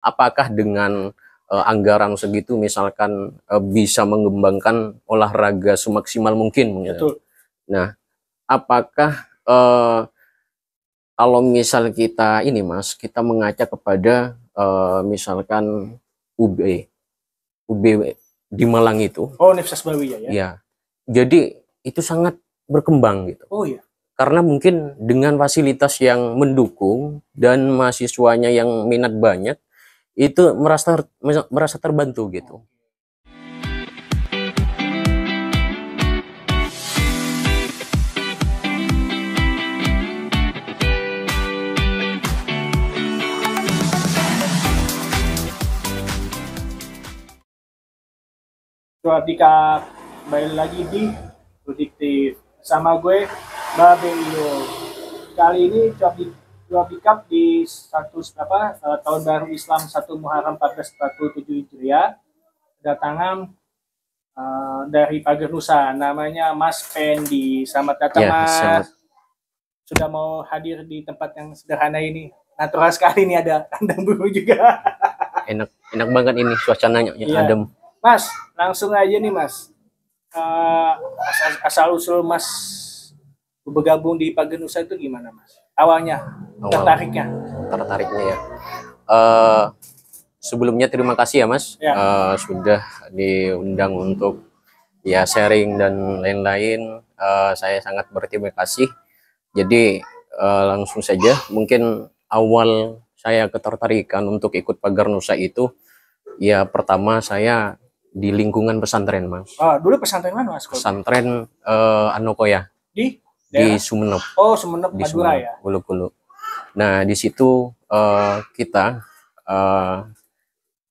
apakah dengan anggaran segitu misalkan bisa mengembangkan olahraga semaksimal mungkin gitu. Betul. Nah, apakah kalau misal kita ini Mas, kita mengaca kepada misalkan UB di Malang itu, Oh, Universitas Brawijaya ya. ya, jadi itu sangat berkembang gitu. Oh iya. Karena mungkin dengan fasilitas yang mendukung dan mahasiswanya yang minat banyak, itu merasa terbantu gitu. Dika, kembali lagi di Produktif sama gue Babe Iyo. Kali ini Cuap di tahun baru Islam 1 Muharram 1447 Hijriah kedatangan dari Pagar Nusa, namanya Mas Pendi. Selamat datang Ya, Mas. sangat. Sudah mau hadir di tempat yang sederhana ini. Natural sekali nih, ada kandang burung juga. Enak banget ini suasananya yang Iya. adem. Mas, langsung aja nih Mas. Asal usul Mas bergabung di Pagar Nusa itu gimana Mas? Awalnya, tertariknya ya. Sebelumnya terima kasih ya Mas, ya. Sudah diundang untuk ya sharing dan lain-lain. Saya sangat berterima kasih. Jadi langsung saja, mungkin awal saya ketertarikan untuk ikut Pagar Nusa itu ya pertama saya di lingkungan pesantren Mas. Oh, dulu pesantren mana Mas? Pesantren Anokoya di Sumeneb. Oh, Sumeneb, di Madura Sumeneb, ya. Hulu. Nah di situ kita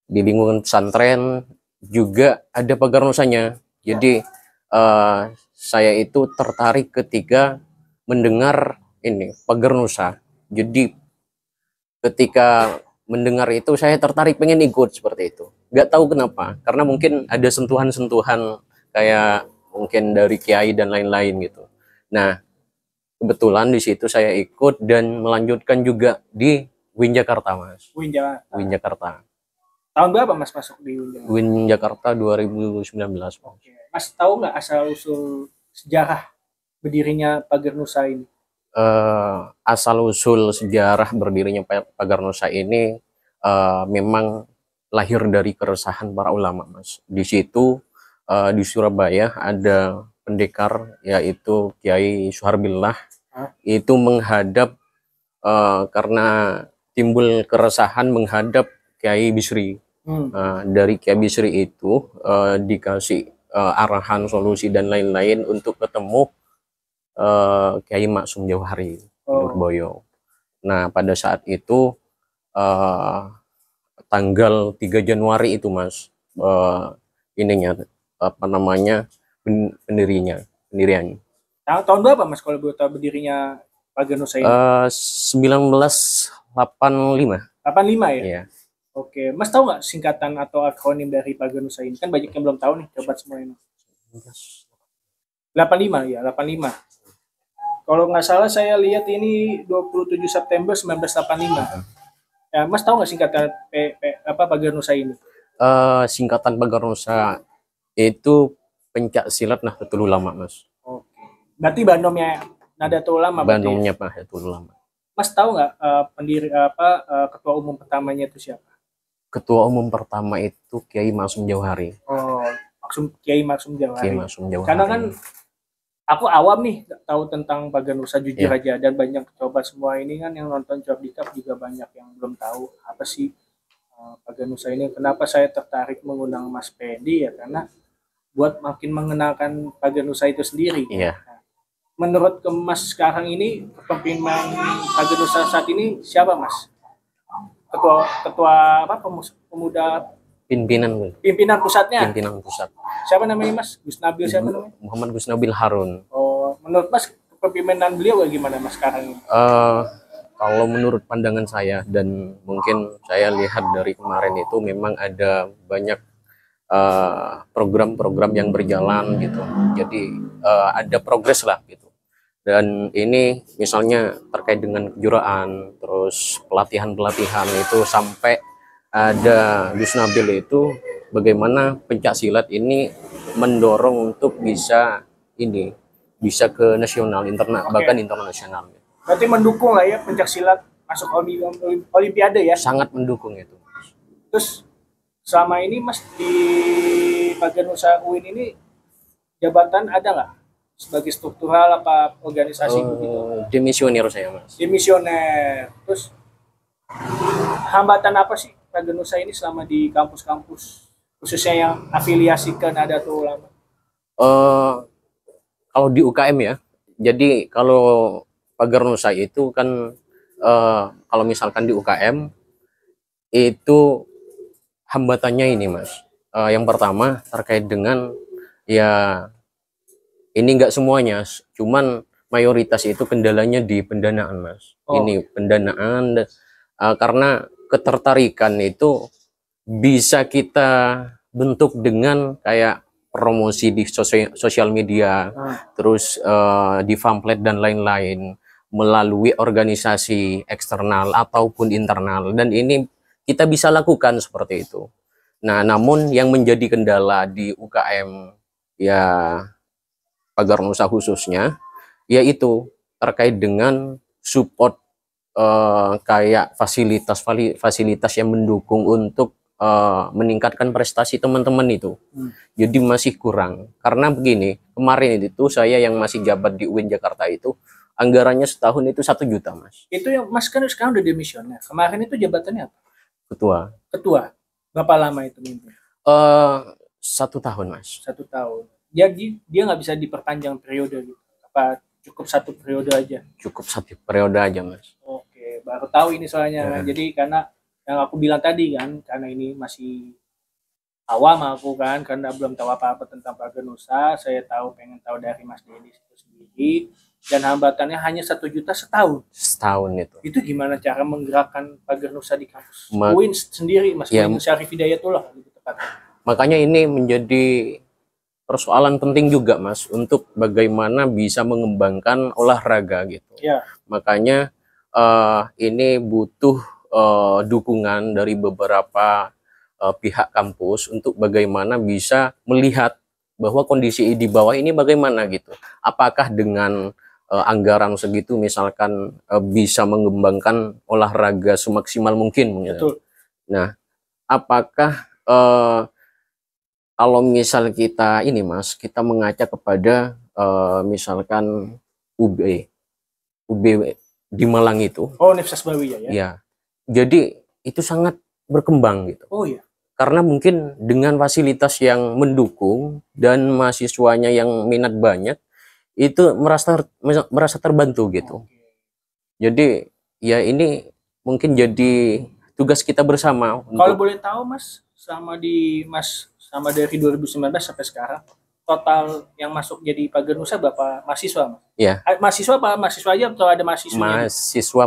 di lingkungan pesantren juga ada Pagar Nusanya. Jadi saya itu tertarik ketika mendengar ini Pagar Nusa. Jadi ketika mendengar itu saya tertarik pengen ikut seperti itu. Gak tahu kenapa, karena mungkin ada sentuhan-sentuhan kayak mungkin dari kiai dan lain-lain gitu. Nah kebetulan di situ saya ikut dan melanjutkan juga di Win Jakarta Mas. Win Jakarta. Tahun berapa Mas masuk di Win Jakarta? Win Jakarta 2019. Oke. Mas tahu nggak asal usul sejarah berdirinya Pagar Nusa ini? Asal usul sejarah berdirinya Pagar Nusa ini memang lahir dari keresahan para ulama Mas. Di situ di Surabaya ada pendekar yaitu Kiai Suharbillah. Itu menghadap karena timbul keresahan menghadap Kiai Bisri. Dari Kiai Bisri itu dikasih arahan, solusi dan lain-lain untuk ketemu Kiai Maksum Jauhari Lurboyo. Nah pada saat itu tanggal 3 Januari itu Mas ininya apa namanya pendiriannya. Tahun berapa Mas kalau boleh tahu berdirinya Pagar Nusa ini? 1985. 85 ya? Iya. Oke, Mas tahu nggak singkatan atau akronim dari Pagar Nusa ini? Kan banyak yang belum tahu nih, coba semua ini. 85 ya, 85. Kalau nggak salah saya lihat ini 27 September 1985. Ya, Mas tahu nggak singkatan Pagar Nusa ini? Singkatan Pagar Nusa itu pencak silat Nahdlatul Ulama Mas. Oke. Berarti Bandomnya Nahdlatul Ulama. Bandomnya Nahdlatul Ulama. Mas tahu nggak ketua umum pertamanya itu siapa? Ketua umum pertama itu Kiai Maksum Jauhari. Oh, Kiai Maksum Jauhari. Jauhari. Karena kan aku awam nih, tahu tentang Pagar Nusa jujur aja, dan banyak coba semua ini kan yang nonton Cuap Dikap juga banyak yang belum tahu apa sih Pagar Nusa ini. Kenapa saya tertarik mengundang Mas Pendi ya karena buat makin mengenalkan Pagar Nusa itu sendiri. Iya. Menurut Mas sekarang ini pimpinan Pagar Nusa saat ini siapa Mas? Ketua pemuda pimpinan pusatnya. Pimpinan pusat. Siapa namanya Mas? Gus Nabil siapa namanya? Muhammad Gus Nabil Harun. Oh, menurut Mas kepemimpinan beliau gimana Mas sekarang ini? Kalau menurut pandangan saya dan mungkin saya lihat dari kemarin itu memang ada banyak program-program yang berjalan gitu. Jadi ada progres lah gitu. Dan ini misalnya terkait dengan kejuaraan, terus pelatihan-pelatihan itu sampai ada Gus Nabil itu bagaimana pencak silat ini mendorong untuk bisa ke nasional, bahkan internasional. Berarti mendukung lah ya pencak silat masuk Olimpiade ya. Sangat mendukung itu. Terus selama ini Mas di bagian usaha UIN ini jabatan ada nggak sebagai struktural apa organisasi gitu? Demisioner saya Mas. Demisioner. Terus hambatan apa sih bagian usaha ini selama di kampus-kampus khususnya yang afiliasi ke Nahdlatul Ulama? Kalau di UKM ya, jadi kalau pagar nusa itu kan kalau misalkan di UKM itu hambatannya ini Mas. Yang pertama terkait dengan ya ini enggak semuanya, cuman mayoritas itu kendalanya di pendanaan Mas. Ini pendanaan karena ketertarikan itu bisa kita bentuk dengan kayak promosi di sosial media, terus di pamflet dan lain-lain, melalui organisasi eksternal ataupun internal, dan ini kita bisa lakukan seperti itu. Nah, namun yang menjadi kendala di UKM ya pagar nusa khususnya yaitu terkait dengan support kayak fasilitas yang mendukung untuk meningkatkan prestasi teman-teman itu. Jadi masih kurang. Karena begini, kemarin itu saya yang masih jabat di UIN Jakarta itu anggarannya setahun itu 1 juta Mas. Itu yang Mas kan sekarang udah demisioner. Kemarin itu jabatannya apa? Ketua. Ketua. Berapa lama itu mimpin? 1 tahun Mas. 1 tahun. Jadi dia nggak bisa diperpanjang periode gitu. Apa cukup 1 periode aja? Cukup 1 periode aja Mas. Oke, baru tahu ini soalnya. Jadi karena yang aku bilang tadi kan, karena ini masih awam aku kan, karena belum tahu apa-apa tentang pagar nusa, saya pengen tahu dari Mas Dennis itu sendiri, dan hambatannya hanya 1 juta setahun. Setahun itu. Itu gimana cara menggerakkan pagar nusa di kampus UIN sendiri, Mas UIN Syarif Hidayatullah gitu tepatnya. Makanya ini menjadi persoalan penting juga Mas untuk bagaimana bisa mengembangkan olahraga gitu. Ya. Makanya ini butuh dukungan dari beberapa pihak kampus untuk bagaimana bisa melihat bahwa kondisi di bawah ini bagaimana gitu. Apakah dengan anggaran segitu misalkan bisa mengembangkan olahraga semaksimal mungkin. Betul. Nah, apakah kalau misal kita ini Mas, kita mengaca kepada misalkan UB di Malang itu. Oh, Universitas Brawijaya ya? Ya. Jadi itu sangat berkembang gitu. Oh iya. Karena mungkin dengan fasilitas yang mendukung dan mahasiswanya yang minat banyak, itu merasa terbantu gitu. Jadi ya ini mungkin jadi tugas kita bersama. Kalau boleh tahu Mas, sama dari 2019 sampai sekarang, total yang masuk jadi pagar nusa berapa mahasiswa Mas? Ya. Mahasiswa apa mahasiswa aja atau ada mahasiswinya?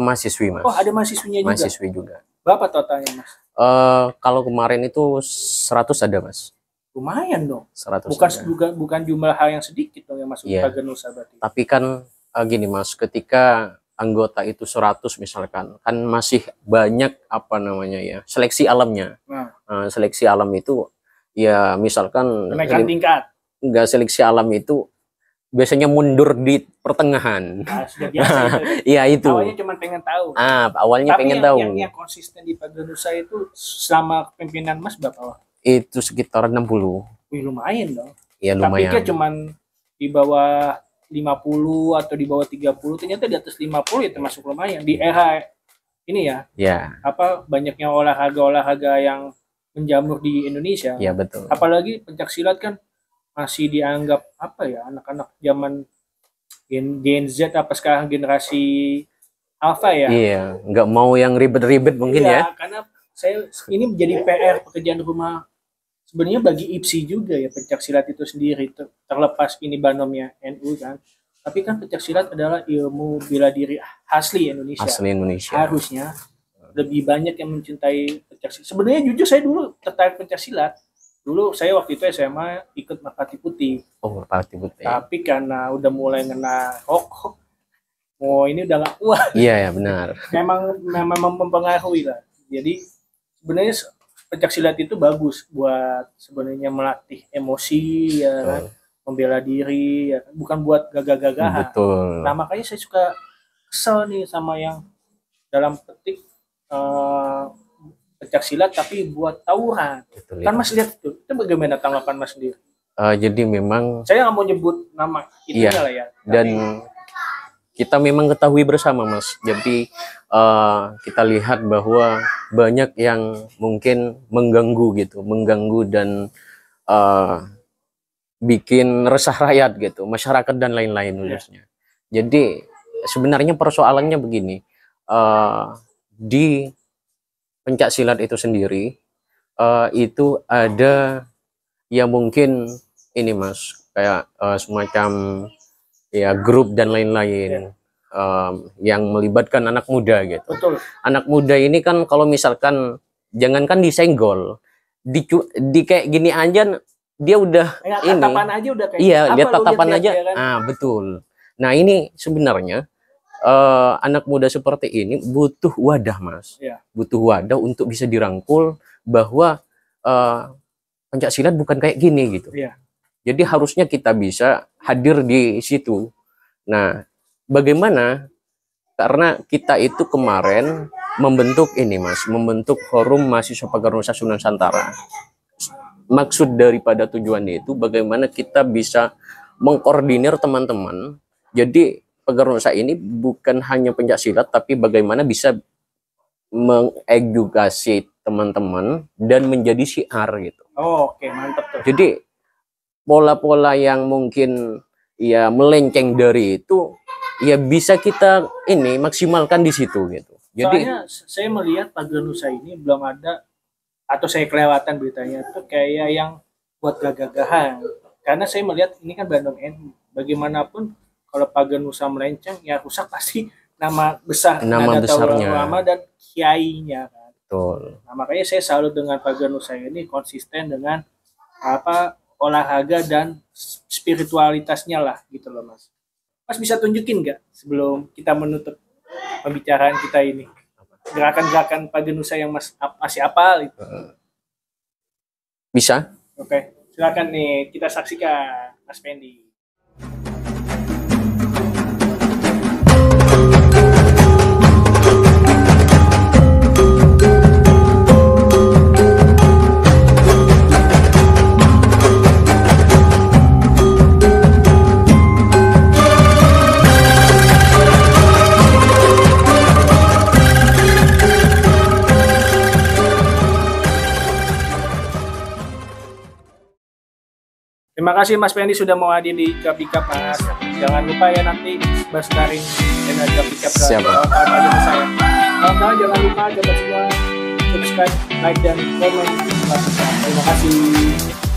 Mahasiswi Mas. Oh, ada mahasiswinya juga. Mahasiswi juga. Berapa totalnya Mas? Kalau kemarin itu 100 ada Mas. Lumayan dong. 100 bukan jumlah hal yang sedikit dong yang masuk pagar nusa berarti. Tapi kan gini Mas, ketika anggota itu 100 misalkan, kan masih banyak apa namanya ya, seleksi alamnya. Seleksi alam itu ya misalkan kenaikan tingkat. Enggak, seleksi alam itu biasanya mundur di pertengahan. Sudah biasa itu. Iya itu. Awalnya cuma pengen tahu. Awalnya pengen tahu. Tapi yang konsisten di pagar nusa itu selama pimpinan Mas berapa? Itu sekitar 60. Wih, lumayan dong. Iya lumayan. Tapi kan cuman di bawah 50 atau di bawah 30, ternyata di atas 50 ya termasuk lumayan. Di era ini ya. Iya. Banyaknya olahraga yang menjamur di Indonesia. Iya betul. Apalagi pencak silat kan masih dianggap anak-anak zaman Gen Z apa sekarang generasi Alpha ya. Iya, nggak mau yang ribet-ribet mungkin ya. Karena ini menjadi PR pekerjaan rumah sebenarnya bagi IPSI juga ya, pencak silat itu sendiri, terlepas ini banomnya NU kan. Tapi kan pencak silat adalah ilmu bela diri asli Indonesia. Asli Indonesia. Harusnya lebih banyak yang mencintai pencak silat. Sebenarnya jujur saya dulu tertarik pencak silat. Dulu saya waktu itu SMA ikut Merpati Putih. Oh, Merpati Putih. Tapi karena udah mulai ngena rokok, ini udah gak kuat. Iya ya benar. Memang mempengaruhi lah. Jadi sebenarnya pencak silat itu bagus buat sebenarnya melatih emosi ya kan, membela diri ya kan? Bukan buat gagah-gagahan. Betul. Nah makanya saya suka kesel nih sama yang dalam petik pencak silat tapi buat tawuran. Betul, Kan ya. Mas lihat itu bagaimana tanggapan Mas sendiri? Jadi memang Saya nggak mau nyebut nama itunya Iya. lah ya. dan kita memang ketahui bersama Mas. Jadi kita lihat bahwa banyak yang mungkin mengganggu dan bikin resah rakyat gitu, masyarakat dan lain-lain khususnya. Jadi sebenarnya persoalannya begini, di pencak silat itu sendiri itu ada yang mungkin ini Mas, kayak semacam ya grup dan lain-lain yang melibatkan anak muda gitu. Betul. Anak muda ini kan kalau misalkan jangankan disenggol, di kayak gini aja dia udah Ya, ini. tatapan aja udah kayak Iya, apa lihat lu tatapan lihat aja. ya kan? Betul. Nah, ini sebenarnya anak muda seperti ini butuh wadah, Mas. Iya. Butuh wadah untuk bisa dirangkul bahwa pencak silat bukan kayak gini gitu. Iya. Jadi harusnya kita bisa hadir di situ. Nah, bagaimana? Karena kita itu kemarin membentuk ini, Mas, membentuk Forum Mahasiswa Pagar Nusa Nusantara. Maksud daripada tujuannya itu bagaimana kita bisa mengkoordinir teman-teman. Jadi Pagar Nusa ini bukan hanya pencak silat, tapi bagaimana bisa mengedukasi teman-teman dan menjadi syiar gitu. Oh, oke, mantap tuh. Jadi pola-pola yang mungkin ya melenceng dari itu ya bisa kita ini maksimalkan di situ gitu. Jadi Soalnya saya melihat Pagar Nusa ini belum ada, atau saya kelewatan beritanya tuh kayak yang buat gagah-gagahan. Karena saya melihat ini kan Bandung NU. Bagaimanapun kalau Pagar Nusa melenceng ya rusak pasti nama Nama besarnya. ulama dan kiainya kan. betul. Nah, makanya saya salut dengan Pagar Nusa ini konsisten dengan olahraga dan spiritualitasnya lah gitu loh Mas. Mas bisa tunjukin nggak sebelum kita menutup pembicaraan kita ini gerakan-gerakan Pagar Nusa yang Mas masih apal itu? Bisa? Oke, silakan nih kita saksikan Mas Pendi. Terima kasih Mas Pendi sudah mau hadir di Cuap Mas. Jangan lupa ya nanti bastarin channel Cuap ke Siap, Pak. kawan-kawan saya. Kawan-kawan jangan lupa coba semua subscribe, like dan komen. Terima kasih.